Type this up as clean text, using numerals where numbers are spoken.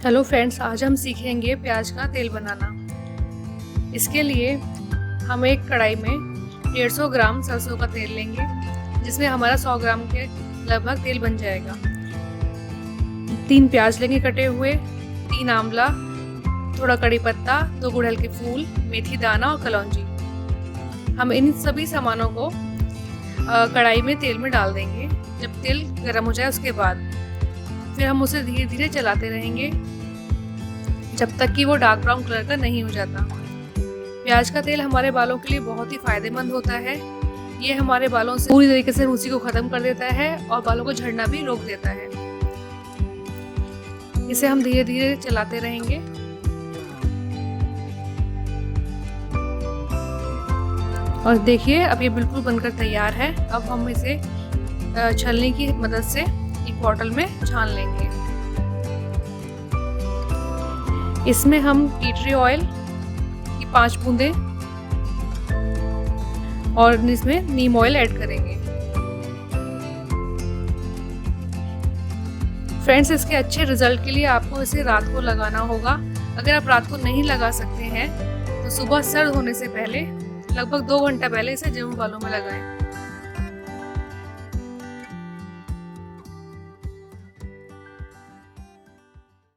Hello friends, आज हम सीखेंगे प्याज का तेल बनाना। इसके लिए हम एक कढ़ाई में 150 ग्राम सरसों का तेल लेंगे, जिसमें हमारा 100 ग्राम के लगभग तेल बन जाएगा। 3 प्याज लेंगे कटे हुए, 3 आंवला, थोड़ा कड़ी पत्ता, 2 गुड़हल के फूल, मेथी दाना और कलौंजी। हम इन सभी सामानों को कढ़ाई में तेल में डाल देंगे। जब तेल गर्म हो जाए उसके बाद फिर हम उसे धीरे धीरे चलाते रहेंगे जब तक कि वो डार्क ब्राउन कलर का नहीं हो जाता। प्याज का तेल हमारे बालों के लिए बहुत ही फायदेमंद होता है। ये हमारे बालों से पूरी तरीके से रूसी को खत्म कर देता है और बालों को झड़ना भी रोक देता है। इसे हम धीरे धीरे चलाते रहेंगे। और देखिए, अब ये बिल्कुल बनकर तैयार है। अब हम इसे छलनी की मदद से एक बॉटल में छान लेंगे। इसमें हम टी ट्री ऑयल की 5 बूंदें और इसमें नीम ऑयल ऐड करेंगे। फ्रेंड्स, इसके अच्छे रिजल्ट के लिए आपको इसे रात को लगाना होगा। अगर आप रात को नहीं लगा सकते हैं तो सुबह सर्द होने से पहले लगभग 2 घंटा पहले इसे जम्मू बालों में लगाएं।